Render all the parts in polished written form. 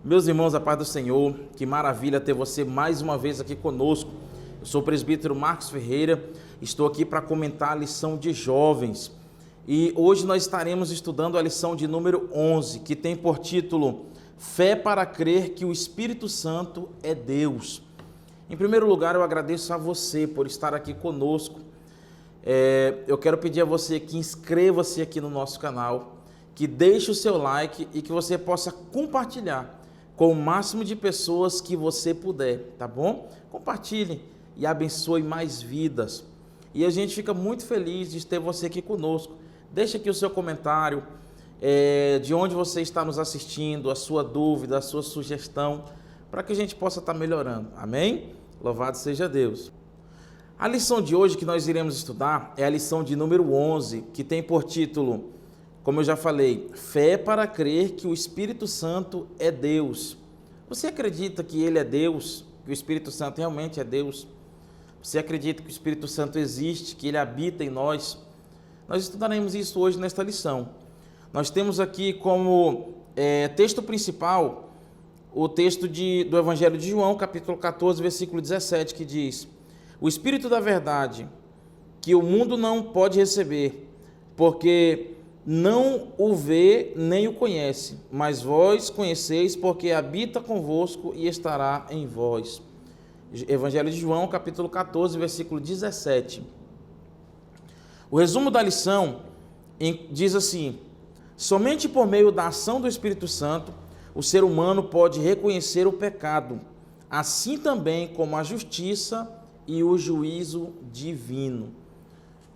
Meus irmãos, a paz do Senhor, que maravilha ter você mais uma vez aqui conosco. Eu sou o presbítero Marcos Ferreira, estou aqui para comentar a lição de jovens. E hoje nós estaremos estudando a lição de número 11, que tem por título Fé para crer que o Espírito Santo é Deus. Em primeiro lugar, eu agradeço a você por estar aqui conosco. Eu quero pedir a você que inscreva-se aqui no nosso canal, que deixe o seu like e que você possa compartilhar com o máximo de pessoas que você puder, tá bom? Compartilhe e abençoe mais vidas. E a gente fica muito feliz de ter você aqui conosco. Deixe aqui o seu comentário, de onde você está nos assistindo, a sua dúvida, a sua sugestão, para que a gente possa estar melhorando. Amém? Louvado seja Deus. A lição de hoje que nós iremos estudar é a lição de número 11, que tem por título, como eu já falei, Fé para crer que o Espírito Santo é Deus. Você acredita que Ele é Deus? Que o Espírito Santo realmente é Deus? Você acredita que o Espírito Santo existe, que Ele habita em nós? Nós estudaremos isso hoje nesta lição. Nós temos aqui como texto principal o texto do Evangelho de João, capítulo 14, versículo 17, que diz: O Espírito da verdade, que o mundo não pode receber, porque não o vê nem o conhece, mas vós conheceis, porque habita convosco e estará em vós. Evangelho de João, capítulo 14, versículo 17. O resumo da lição diz assim: somente por meio da ação do Espírito Santo, o ser humano pode reconhecer o pecado, assim também como a justiça e o juízo divino.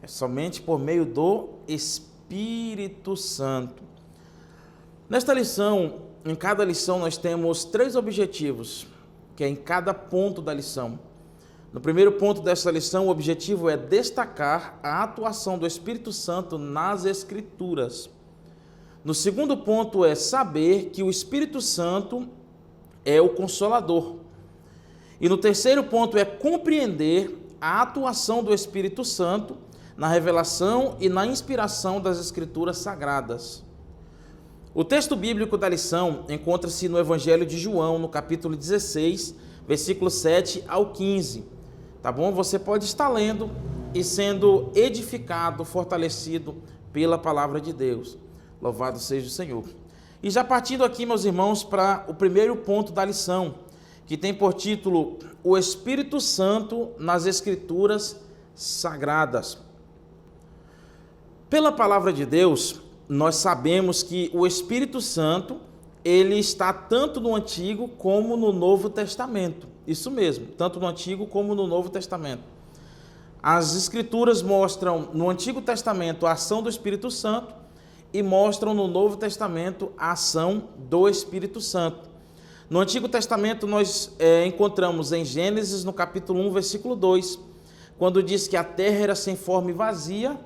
É somente por meio do Espírito Santo. Nesta lição, em cada lição nós temos 3 objetivos, que é em cada ponto da lição. No primeiro ponto dessa lição, o objetivo é destacar a atuação do Espírito Santo nas Escrituras. No segundo ponto é saber que o Espírito Santo é o Consolador. E no terceiro ponto é compreender a atuação do Espírito Santo na revelação e na inspiração das Escrituras Sagradas. O texto bíblico da lição encontra-se no Evangelho de João, no capítulo 16, versículo 7 ao 15. Tá bom? Você pode estar lendo e sendo edificado, fortalecido pela palavra de Deus. Louvado seja o Senhor. E já partindo aqui, meus irmãos, para o primeiro ponto da lição, que tem por título O Espírito Santo nas Escrituras Sagradas. Pela palavra de Deus, nós sabemos que o Espírito Santo, ele está tanto no Antigo como no Novo Testamento. Isso mesmo, tanto no Antigo como no Novo Testamento. As Escrituras mostram no Antigo Testamento a ação do Espírito Santo e mostram no Novo Testamento a ação do Espírito Santo. No Antigo Testamento nós encontramos em Gênesis, no capítulo 1, versículo 2, quando diz que a terra era sem forma e vazia,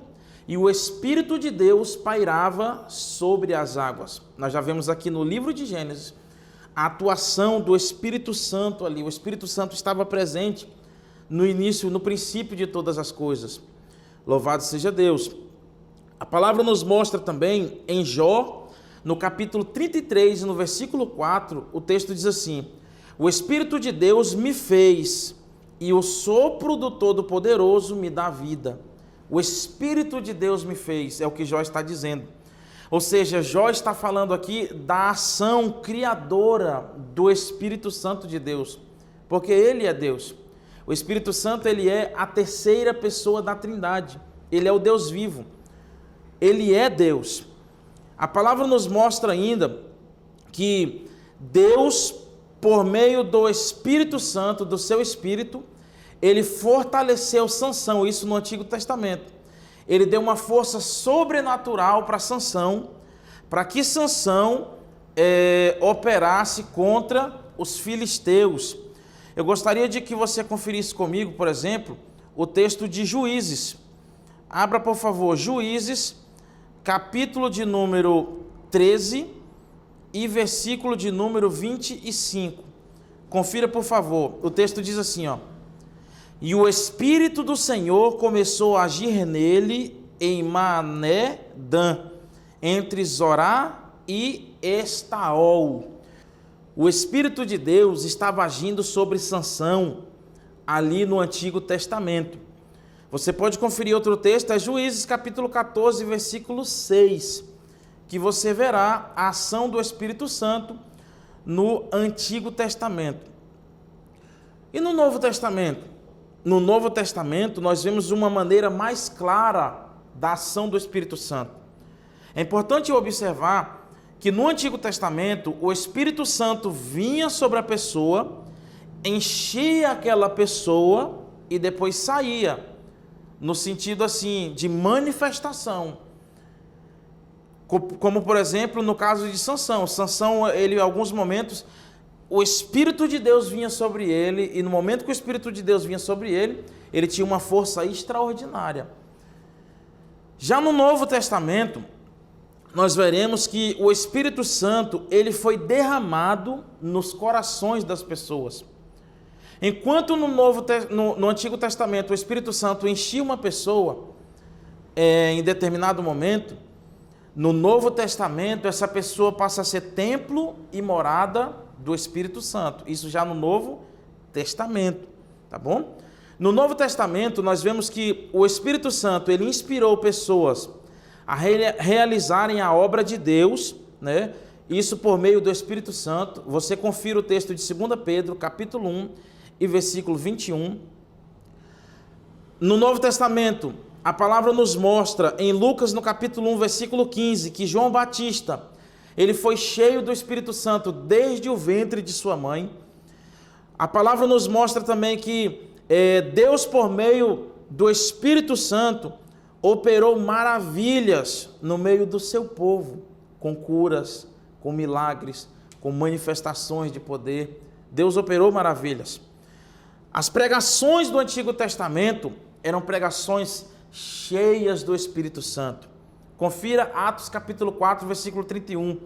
e o Espírito de Deus pairava sobre as águas. Nós já vemos aqui no livro de Gênesis a atuação do Espírito Santo ali. O Espírito Santo estava presente no início, no princípio de todas as coisas. Louvado seja Deus. A palavra nos mostra também em Jó, no capítulo 33, no versículo 4, o texto diz assim: O Espírito de Deus me fez, e o sopro do Todo-Poderoso me dá vida. O Espírito de Deus me fez, é o que Jó está dizendo. Ou seja, Jó está falando aqui da ação criadora do Espírito Santo de Deus, porque Ele é Deus. O Espírito Santo, ele é a terceira pessoa da Trindade. Ele é o Deus vivo. Ele é Deus. A palavra nos mostra ainda que Deus, por meio do Espírito Santo, do seu Espírito, ele fortaleceu Sansão, isso no Antigo Testamento. Ele deu uma força sobrenatural para Sansão, para que Sansão operasse contra os filisteus. Eu gostaria de que você conferisse comigo, por exemplo, o texto de Juízes. Abra, por favor, Juízes, capítulo de número 13 e versículo de número 25. Confira, por favor. O texto diz assim, ó: E o Espírito do Senhor começou a agir nele em Mané-Dan, entre Zorá e Estaol. O Espírito de Deus estava agindo sobre Sansão ali no Antigo Testamento. Você pode conferir outro texto, é Juízes capítulo 14, versículo 6, que você verá a ação do Espírito Santo no Antigo Testamento. E no Novo Testamento? No Novo Testamento nós vemos uma maneira mais clara da ação do Espírito Santo. É importante observar que no Antigo Testamento o Espírito Santo vinha sobre a pessoa, enchia aquela pessoa e depois saía, no sentido assim de manifestação. Como por exemplo no caso de Sansão. Sansão, ele em alguns momentos o Espírito de Deus vinha sobre ele, e no momento que o Espírito de Deus vinha sobre ele, ele tinha uma força extraordinária. Já no Novo Testamento, nós veremos que o Espírito Santo, ele foi derramado nos corações das pessoas. Enquanto no Antigo Testamento o Espírito Santo enchia uma pessoa em determinado momento, no Novo Testamento essa pessoa passa a ser templo e morada do Espírito Santo. Isso já no Novo Testamento, tá bom? No Novo Testamento nós vemos que o Espírito Santo, ele inspirou pessoas a realizarem a obra de Deus, né? Isso por meio do Espírito Santo. Você confira o texto de 2 Pedro, capítulo 1 e versículo 21. No Novo Testamento, a palavra nos mostra em Lucas, no capítulo 1, versículo 15, que João Batista, ele foi cheio do Espírito Santo desde o ventre de sua mãe. A palavra nos mostra também que Deus, por meio do Espírito Santo, operou maravilhas no meio do seu povo, com curas, com milagres, com manifestações de poder. Deus operou maravilhas. As pregações do Antigo Testamento eram pregações cheias do Espírito Santo. Confira Atos capítulo 4, versículo 31,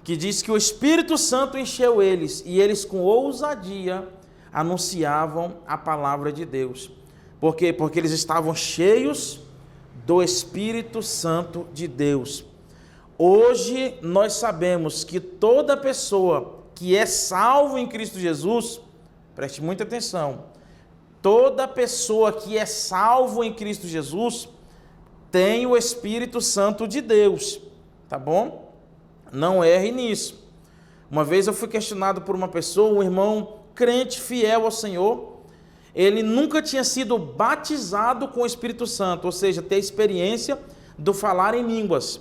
que diz que o Espírito Santo encheu eles, e eles com ousadia anunciavam a palavra de Deus. Por quê? Porque eles estavam cheios do Espírito Santo de Deus. Hoje nós sabemos que toda pessoa que é salvo em Cristo Jesus, preste muita atenção, toda pessoa que é salvo em Cristo Jesus tem o Espírito Santo de Deus, tá bom? Não erre nisso. Uma vez eu fui questionado por uma pessoa, um irmão crente fiel ao Senhor, ele nunca tinha sido batizado com o Espírito Santo, ou seja, ter experiência do falar em línguas.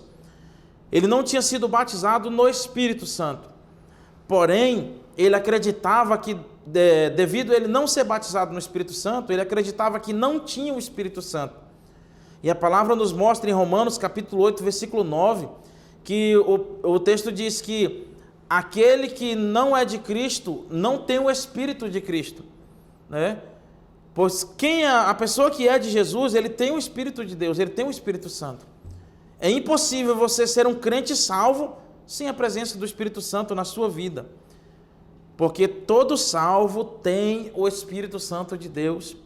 Ele não tinha sido batizado no Espírito Santo. Porém, ele acreditava que, devido a ele não ser batizado no Espírito Santo, ele acreditava que não tinha o Espírito Santo. E a palavra nos mostra em Romanos capítulo 8, versículo 9, que o texto diz que aquele que não é de Cristo não tem o Espírito de Cristo, né? Pois a pessoa que é de Jesus, ele tem o Espírito de Deus, ele tem o Espírito Santo. É impossível você ser um crente salvo sem a presença do Espírito Santo na sua vida. Porque todo salvo tem o Espírito Santo de Deus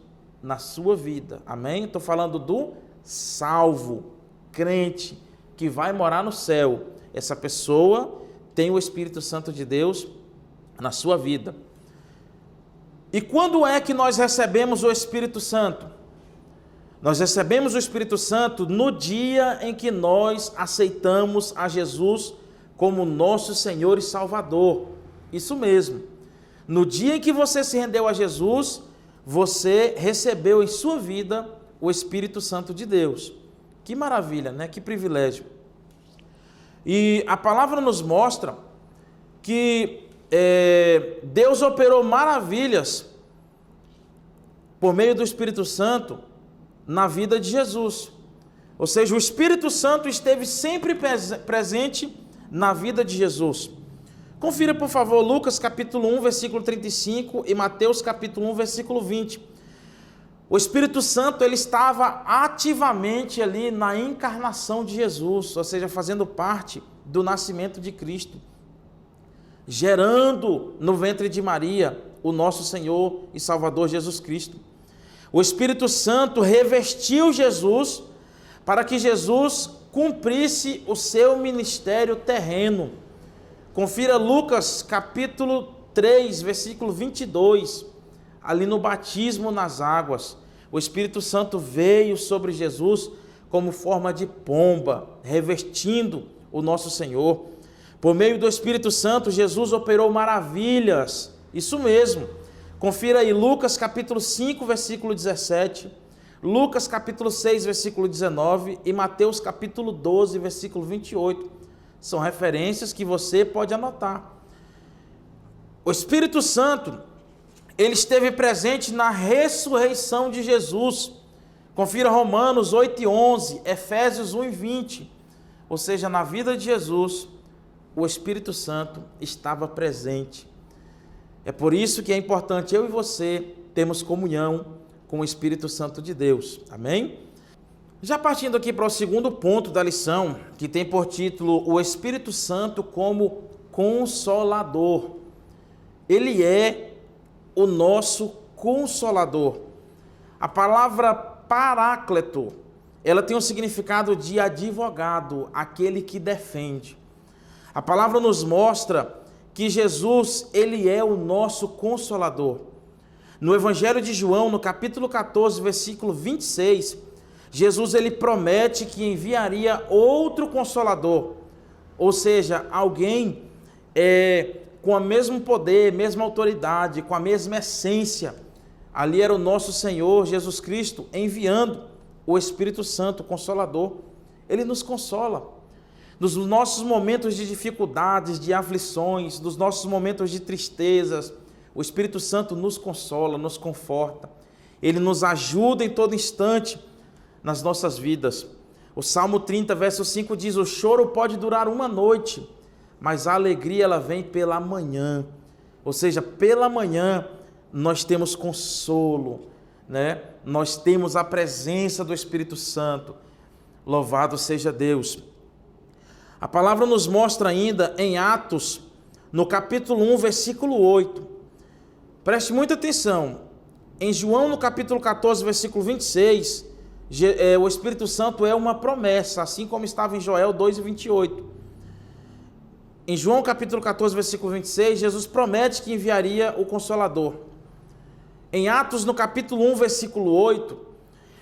na sua vida. Amém? Estou falando do salvo, crente, que vai morar no céu. Essa pessoa tem o Espírito Santo de Deus na sua vida. E quando é que nós recebemos o Espírito Santo? Nós recebemos o Espírito Santo no dia em que nós aceitamos a Jesus como nosso Senhor e Salvador. Isso mesmo. No dia em que você se rendeu a Jesus, você recebeu em sua vida o Espírito Santo de Deus. Que maravilha, né? Que privilégio. E a palavra nos mostra que Deus operou maravilhas por meio do Espírito Santo na vida de Jesus. Ou seja, o Espírito Santo esteve sempre presente na vida de Jesus. Confira, por favor, Lucas capítulo 1, versículo 35 e Mateus capítulo 1, versículo 20. O Espírito Santo, ele estava ativamente ali na encarnação de Jesus, ou seja, fazendo parte do nascimento de Cristo, gerando no ventre de Maria o nosso Senhor e Salvador Jesus Cristo. O Espírito Santo revestiu Jesus para que Jesus cumprisse o seu ministério terreno. Confira Lucas capítulo 3, versículo 22, ali no batismo nas águas. O Espírito Santo veio sobre Jesus como forma de pomba, revestindo o nosso Senhor. Por meio do Espírito Santo, Jesus operou maravilhas. Isso mesmo. Confira aí Lucas capítulo 5, versículo 17, Lucas capítulo 6, versículo 19 e Mateus capítulo 12, versículo 28. São referências que você pode anotar. O Espírito Santo, ele esteve presente na ressurreição de Jesus. Confira Romanos 8 e 11, Efésios 1 e 20. Ou seja, na vida de Jesus, o Espírito Santo estava presente. É por isso que é importante eu e você termos comunhão com o Espírito Santo de Deus. Amém? Já partindo aqui para o segundo ponto da lição, que tem por título o Espírito Santo como Consolador. Ele é o nosso Consolador. A palavra Paráclito, ela tem um significado de advogado, aquele que defende. A palavra nos mostra que Jesus, ele é o nosso Consolador. No Evangelho de João, no capítulo 14, versículo 26, Jesus, ele promete que enviaria outro Consolador, ou seja, alguém com o mesmo poder, mesma autoridade, com a mesma essência. Ali era o nosso Senhor Jesus Cristo enviando o Espírito Santo, o Consolador. Ele nos consola. Nos nossos momentos de dificuldades, de aflições, nos nossos momentos de tristezas, o Espírito Santo nos consola, nos conforta. Ele nos ajuda em todo instante nas nossas vidas. O Salmo 30, verso 5 diz: o choro pode durar uma noite, mas a alegria ela vem pela manhã. Ou seja, pela manhã nós temos consolo, né? Nós temos a presença do Espírito Santo. Louvado seja Deus. A palavra nos mostra ainda em Atos, no capítulo 1, versículo 8. Preste muita atenção. Em João, no capítulo 14, versículo 26, o Espírito Santo é uma promessa, assim como estava em Joel 2 e 28. Em João, capítulo 14, versículo 26, Jesus promete que enviaria o Consolador. Em Atos, no capítulo 1, versículo 8,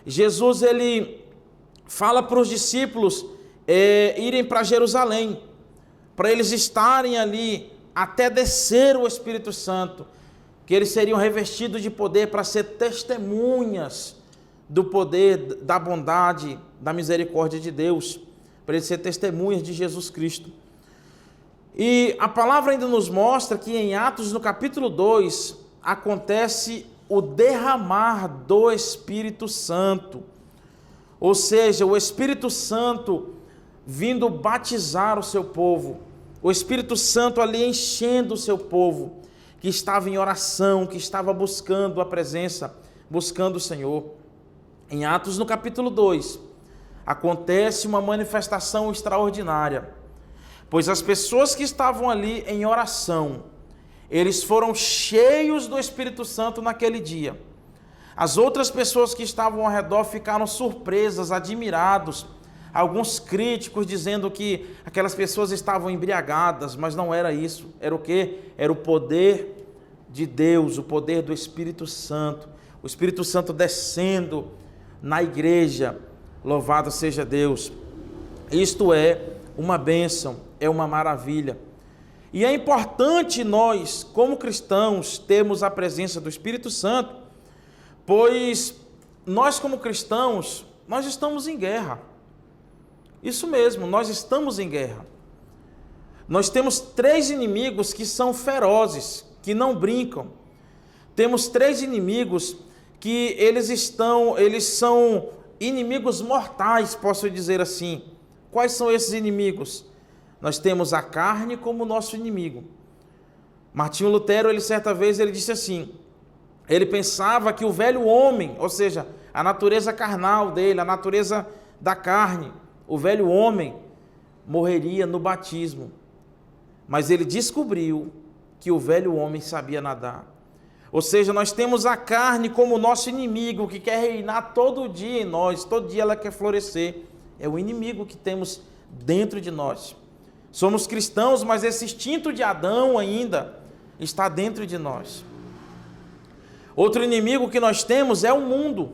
Jesus ele fala para os discípulos irem para Jerusalém, para eles estarem ali até descer o Espírito Santo, que eles seriam revestidos de poder para ser testemunhas do poder, da bondade, da misericórdia de Deus, para eles ser testemunhas de Jesus Cristo. E a palavra ainda nos mostra que em Atos, no capítulo 2, acontece o derramar do Espírito Santo, ou seja, o Espírito Santo vindo batizar o seu povo, o Espírito Santo ali enchendo o seu povo, que estava em oração, que estava buscando a presença, buscando o Senhor. Em Atos, no capítulo 2, acontece uma manifestação extraordinária, pois as pessoas que estavam ali em oração, eles foram cheios do Espírito Santo naquele dia. As outras pessoas que estavam ao redor ficaram surpresas, admirados, alguns críticos dizendo que aquelas pessoas estavam embriagadas, mas não era isso. Era o quê? Era o poder de Deus, o poder do Espírito Santo. O Espírito Santo descendo na igreja. Louvado seja Deus. Isto é uma bênção, é uma maravilha. E é importante nós, como cristãos, termos a presença do Espírito Santo, pois nós, como cristãos, nós estamos em guerra. Isso mesmo, nós estamos em guerra. Nós temos 3 inimigos que são ferozes, que não brincam. Temos 3 inimigos que eles são inimigos mortais, posso dizer assim. Quais são esses inimigos? Nós temos a carne como nosso inimigo. Martinho Lutero, certa vez, ele disse assim, ele pensava que o velho homem, ou seja, a natureza carnal dele, a natureza da carne, o velho homem morreria no batismo, mas ele descobriu que o velho homem sabia nadar. Ou seja, nós temos a carne como nosso inimigo, que quer reinar todo dia em nós, todo dia ela quer florescer. É o inimigo que temos dentro de nós. Somos cristãos, mas esse instinto de Adão ainda está dentro de nós. Outro inimigo que nós temos é o mundo.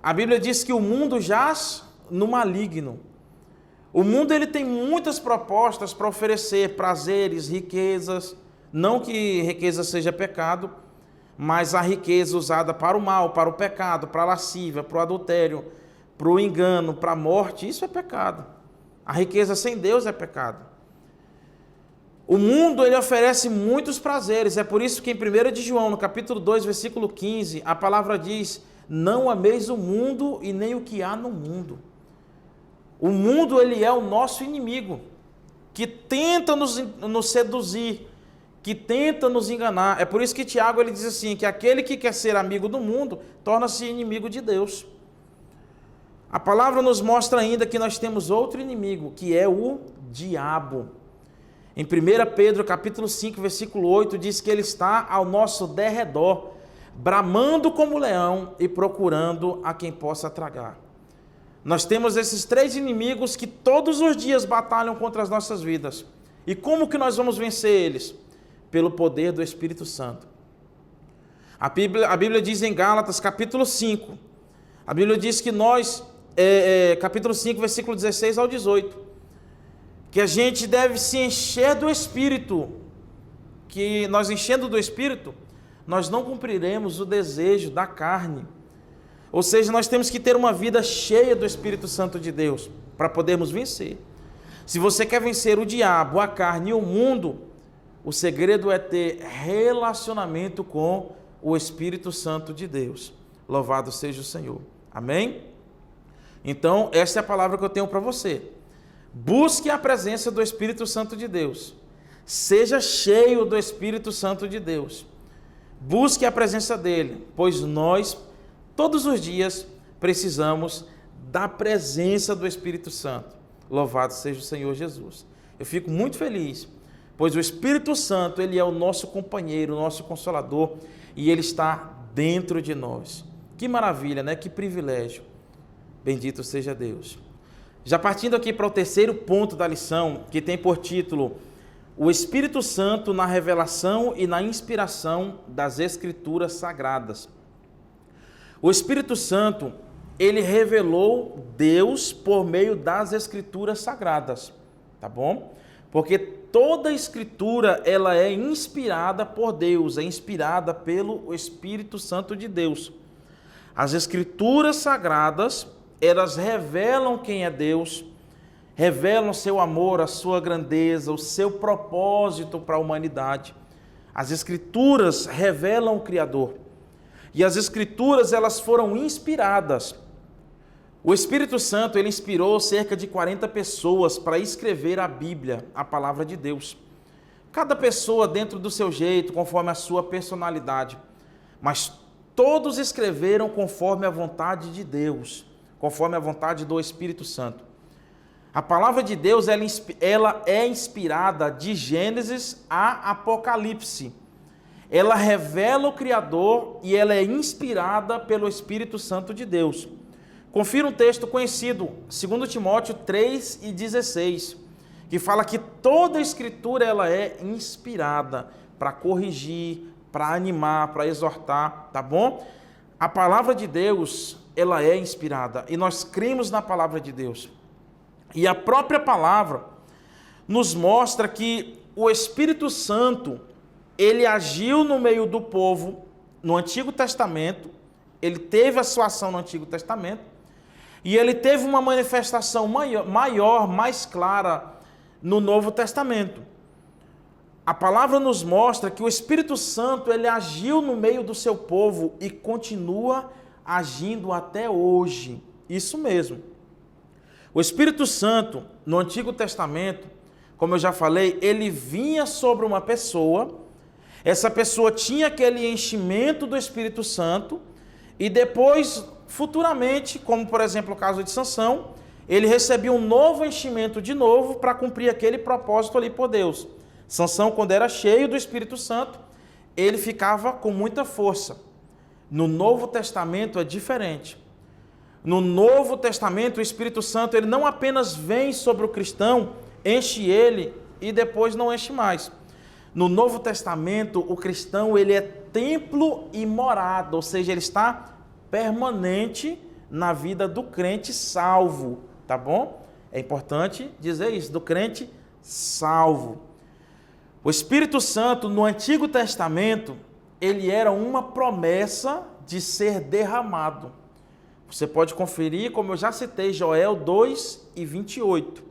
A Bíblia diz que o mundo jaz no maligno. O mundo ele tem muitas propostas para oferecer prazeres, riquezas. Não que riqueza seja pecado, mas a riqueza usada para o mal, para o pecado, para a lascívia, para o adultério, para o engano, para a morte, isso é pecado. A riqueza sem Deus é pecado. O mundo ele oferece muitos prazeres, é por isso que em 1 de João, no capítulo 2, versículo 15, a palavra diz: não ameis o mundo e nem o que há no mundo. O mundo ele é o nosso inimigo, que tenta nos seduzir, que tenta nos enganar. É por isso que Tiago ele diz assim, que aquele que quer ser amigo do mundo, torna-se inimigo de Deus. A palavra nos mostra ainda que nós temos outro inimigo, que é o diabo. Em 1 Pedro capítulo 5, versículo 8, diz que ele está ao nosso derredor, bramando como leão e procurando a quem possa tragar. Nós temos esses três inimigos que todos os dias batalham contra as nossas vidas. E como que nós vamos vencer eles? Pelo poder do Espírito Santo. A Bíblia diz em Gálatas capítulo 5, a Bíblia diz que nós, capítulo 5, versículo 16 ao 18, que a gente deve se encher do Espírito, que nós enchendo do Espírito, nós não cumpriremos o desejo da carne. Ou seja, nós temos que ter uma vida cheia do Espírito Santo de Deus, para podermos vencer. Se você quer vencer o diabo, a carne e o mundo, o segredo é ter relacionamento com o Espírito Santo de Deus. Louvado seja o Senhor. Amém? Então, essa é a palavra que eu tenho para você. Busque a presença do Espírito Santo de Deus. Seja cheio do Espírito Santo de Deus. Busque a presença dele, pois nós, todos os dias, precisamos da presença do Espírito Santo. Louvado seja o Senhor Jesus. Eu fico muito feliz, pois o Espírito Santo, ele é o nosso companheiro, o nosso consolador, e ele está dentro de nós. Que maravilha, né? Que privilégio. Bendito seja Deus. Já partindo aqui para o terceiro ponto da lição, que tem por título o Espírito Santo na revelação e na inspiração das Escrituras Sagradas. O Espírito Santo, ele revelou Deus por meio das Escrituras Sagradas, tá bom? Porque toda a Escritura, ela é inspirada por Deus, é inspirada pelo Espírito Santo de Deus. As Escrituras Sagradas, elas revelam quem é Deus, revelam seu amor, a sua grandeza, o seu propósito para a humanidade. As Escrituras revelam o Criador. E as Escrituras, elas foram inspiradas. O Espírito Santo, ele inspirou cerca de 40 pessoas para escrever a Bíblia, a palavra de Deus. Cada pessoa dentro do seu jeito, conforme a sua personalidade. Mas todos escreveram conforme a vontade de Deus, conforme a vontade do Espírito Santo. A palavra de Deus, ela é inspirada de Gênesis a Apocalipse. Ela revela o Criador e ela é inspirada pelo Espírito Santo de Deus. Confira um texto conhecido, 2 Timóteo 3:16, que fala que toda a Escritura ela é inspirada para corrigir, para animar, para exortar, tá bom? A palavra de Deus, ela é inspirada e nós cremos na palavra de Deus. E a própria palavra nos mostra que o Espírito Santo, ele agiu no meio do povo no Antigo Testamento, ele teve a sua ação no Antigo Testamento, e ele teve uma manifestação maior, mais clara no Novo Testamento. A palavra nos mostra que o Espírito Santo, ele agiu no meio do seu povo e continua agindo até hoje. Isso mesmo. O Espírito Santo, no Antigo Testamento, como eu já falei, ele vinha sobre uma pessoa, essa pessoa tinha aquele enchimento do Espírito Santo, e depois, futuramente, como por exemplo o caso de Sansão, ele recebia um novo enchimento de novo para cumprir aquele propósito ali por Deus. Sansão, quando era cheio do Espírito Santo, ele ficava com muita força. No Novo Testamento é diferente. No Novo Testamento, o Espírito Santo ele não apenas vem sobre o cristão enche ele e depois não enche mais. No Novo Testamento, o cristão ele é templo e morada, ou seja, ele está permanente na vida do crente salvo, tá bom? É importante dizer isso, do crente salvo. O Espírito Santo, no Antigo Testamento, ele era uma promessa de ser derramado. Você pode conferir, como eu já citei, Joel 2:28.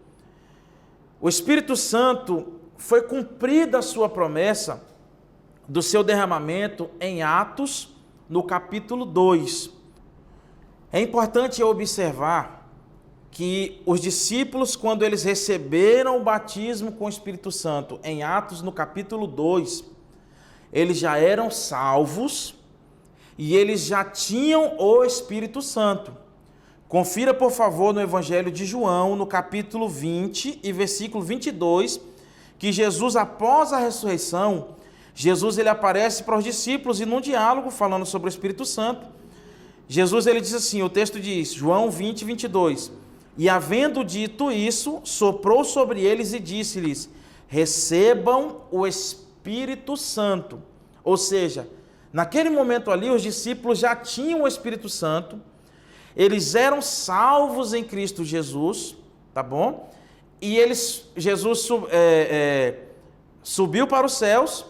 O Espírito Santo foi cumprida a sua promessa do seu derramamento em Atos, no capítulo 2. É importante observar que os discípulos, quando eles receberam o batismo com o Espírito Santo, em Atos, no capítulo 2, eles já eram salvos e eles já tinham o Espírito Santo. Confira, por favor, no Evangelho de João, no capítulo 20 e versículo 22, que Jesus, após a ressurreição, Jesus ele aparece para os discípulos e num diálogo falando sobre o Espírito Santo, Jesus ele diz assim, o texto diz, João 20:22, e havendo dito isso, soprou sobre eles e disse-lhes, recebam o Espírito Santo. Ou seja, naquele momento ali, os discípulos já tinham o Espírito Santo, eles eram salvos em Cristo Jesus, tá bom? E Jesus subiu para os céus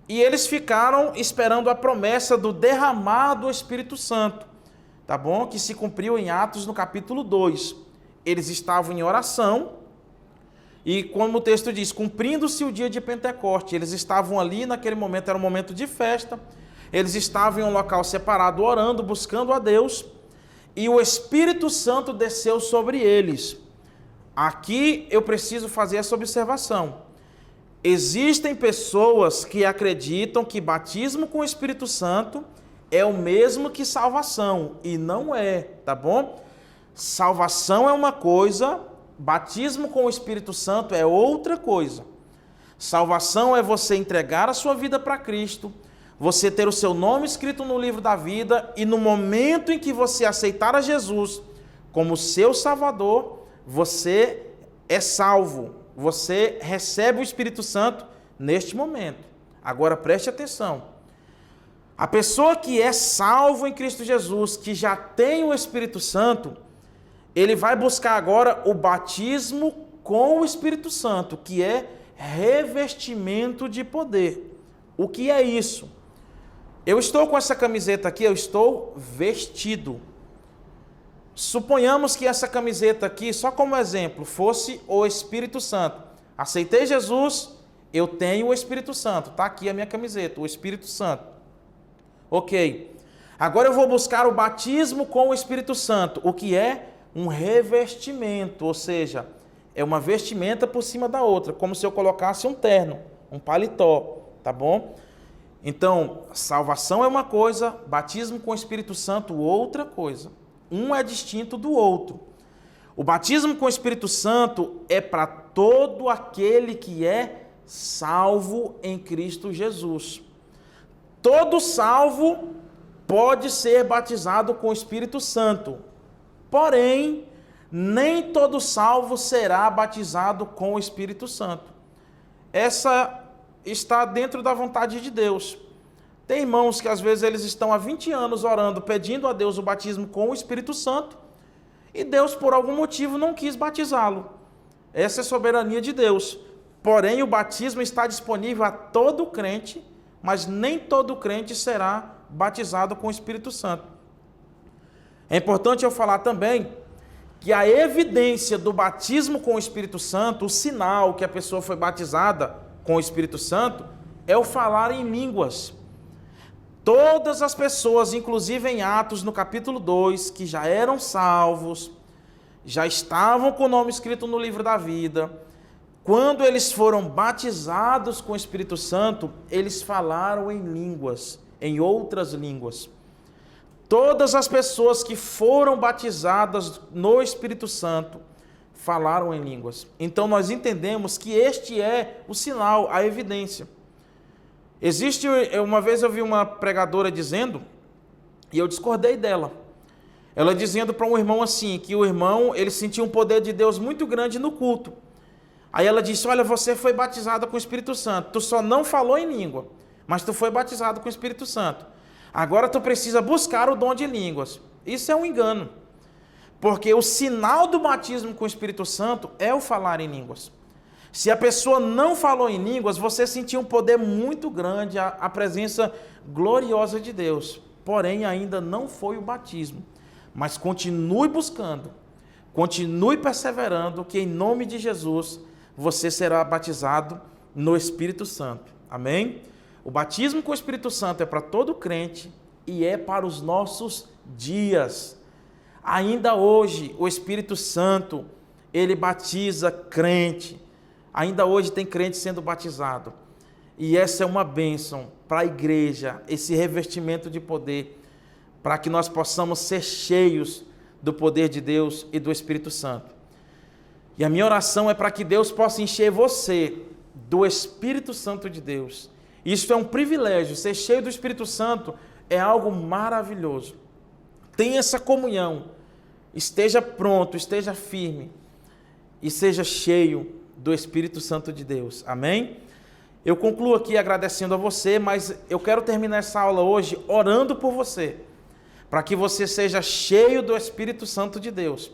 e eles ficaram esperando a promessa do derramar do Espírito Santo, tá bom? Que se cumpriu em Atos no capítulo 2. Eles estavam em oração e, como o texto diz, cumprindo-se o dia de Pentecoste, eles estavam ali, naquele momento era um momento de festa, eles estavam em um local separado orando, buscando a Deus, e o Espírito Santo desceu sobre eles. Aqui eu preciso fazer essa observação. Existem pessoas que acreditam que batismo com o Espírito Santo é o mesmo que salvação, e não é, tá bom? Salvação é uma coisa, batismo com o Espírito Santo é outra coisa. Salvação é você entregar a sua vida para Cristo, você ter o seu nome escrito no livro da vida e no momento em que você aceitar a Jesus como seu Salvador, você é salvo, você recebe o Espírito Santo neste momento. Agora preste atenção. A pessoa que é salvo em Cristo Jesus, que já tem o Espírito Santo, ele vai buscar agora o batismo com o Espírito Santo, que é revestimento de poder. O que é isso? Eu estou com essa camiseta aqui, eu estou vestido. Suponhamos que essa camiseta aqui, só como exemplo, fosse o Espírito Santo. Aceitei Jesus, eu tenho o Espírito Santo. Está aqui a minha camiseta, o Espírito Santo. Ok. Agora eu vou buscar o batismo com o Espírito Santo, o que é um revestimento, ou seja, é uma vestimenta por cima da outra, como se eu colocasse um terno, um paletó, tá bom? Então, salvação é uma coisa, batismo com o Espírito Santo outra coisa. Um é distinto do outro. O batismo com o Espírito Santo é para todo aquele que é salvo em Cristo Jesus. Todo salvo pode ser batizado com o Espírito Santo. Porém, nem todo salvo será batizado com o Espírito Santo. Essa está dentro da vontade de Deus. Tem irmãos que às vezes eles estão há 20 anos orando, pedindo a Deus o batismo com o Espírito Santo, e Deus por algum motivo não quis batizá-lo. Essa é a soberania de Deus. Porém, o batismo está disponível a todo crente, mas nem todo crente será batizado com o Espírito Santo. É importante eu falar também que a evidência do batismo com o Espírito Santo, o sinal que a pessoa foi batizada com o Espírito Santo, é o falar em línguas. Todas as pessoas, inclusive em Atos, no capítulo 2, que já eram salvos, já estavam com o nome escrito no livro da vida, quando eles foram batizados com o Espírito Santo, eles falaram em línguas, em outras línguas. Todas as pessoas que foram batizadas no Espírito Santo falaram em línguas. Então nós entendemos que este é o sinal, a evidência. Uma vez eu vi uma pregadora dizendo, e eu discordei dela, ela dizendo para um irmão assim, que o irmão ele sentia um poder de Deus muito grande no culto. Aí ela disse, olha, você foi batizada com o Espírito Santo, tu só não falou em língua, mas tu foi batizado com o Espírito Santo. Agora tu precisa buscar o dom de línguas. Isso é um engano, porque o sinal do batismo com o Espírito Santo é o falar em línguas. Se a pessoa não falou em línguas, você sentiu um poder muito grande, a presença gloriosa de Deus, porém ainda não foi o batismo. Mas continue buscando, continue perseverando, que em nome de Jesus você será batizado no Espírito Santo. Amém? O batismo com o Espírito Santo é para todo crente e é para os nossos dias. Ainda hoje, o Espírito Santo, ele batiza crente. Ainda hoje tem crente sendo batizado. E essa é uma bênção para a igreja, esse revestimento de poder, para que nós possamos ser cheios do poder de Deus e do Espírito Santo. E a minha oração é para que Deus possa encher você do Espírito Santo de Deus. Isso é um privilégio, ser cheio do Espírito Santo é algo maravilhoso. Tenha essa comunhão, esteja pronto, esteja firme e seja cheio do Espírito Santo de Deus. Amém? Eu concluo aqui agradecendo a você, mas eu quero terminar essa aula hoje orando por você, para que você seja cheio do Espírito Santo de Deus,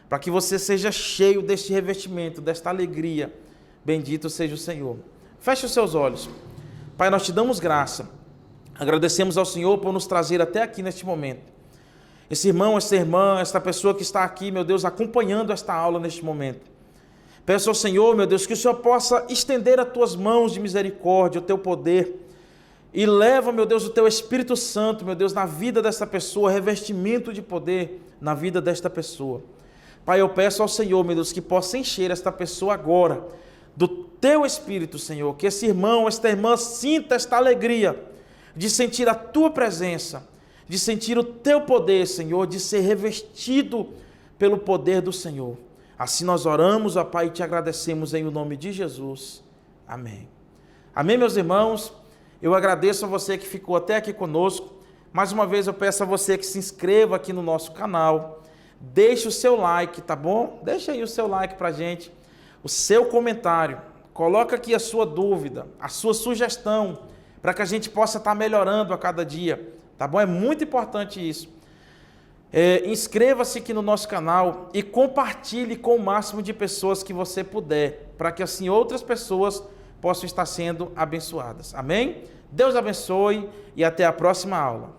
para que você seja cheio deste revestimento, desta alegria. Bendito seja o Senhor. Feche os seus olhos. Pai, nós te damos graça. Agradecemos ao Senhor por nos trazer até aqui neste momento. Esse irmão, essa irmã, esta pessoa que está aqui, meu Deus, acompanhando esta aula neste momento. Peço ao Senhor, meu Deus, que o Senhor possa estender as tuas mãos de misericórdia, o teu poder, e leva, meu Deus, o teu Espírito Santo, meu Deus, na vida desta pessoa, revestimento de poder na vida desta pessoa. Pai, eu peço ao Senhor, meu Deus, que possa encher esta pessoa agora do teu Espírito, Senhor, que esse irmão, esta irmã sinta esta alegria de sentir a tua presença, de sentir o teu poder, Senhor, de ser revestido pelo poder do Senhor. Assim nós oramos, ó Pai, e te agradecemos em o nome de Jesus. Amém. Amém, meus irmãos? Eu agradeço a você que ficou até aqui conosco. Mais uma vez eu peço a você que se inscreva aqui no nosso canal. Deixe o seu like, tá bom? Deixa aí o seu like pra gente, o seu comentário. Coloca aqui a sua dúvida, a sua sugestão, para que a gente possa estar melhorando a cada dia, tá bom? É muito importante isso. Inscreva-se aqui no nosso canal e compartilhe com o máximo de pessoas que você puder, para que assim outras pessoas possam estar sendo abençoadas. Amém? Deus abençoe e até a próxima aula.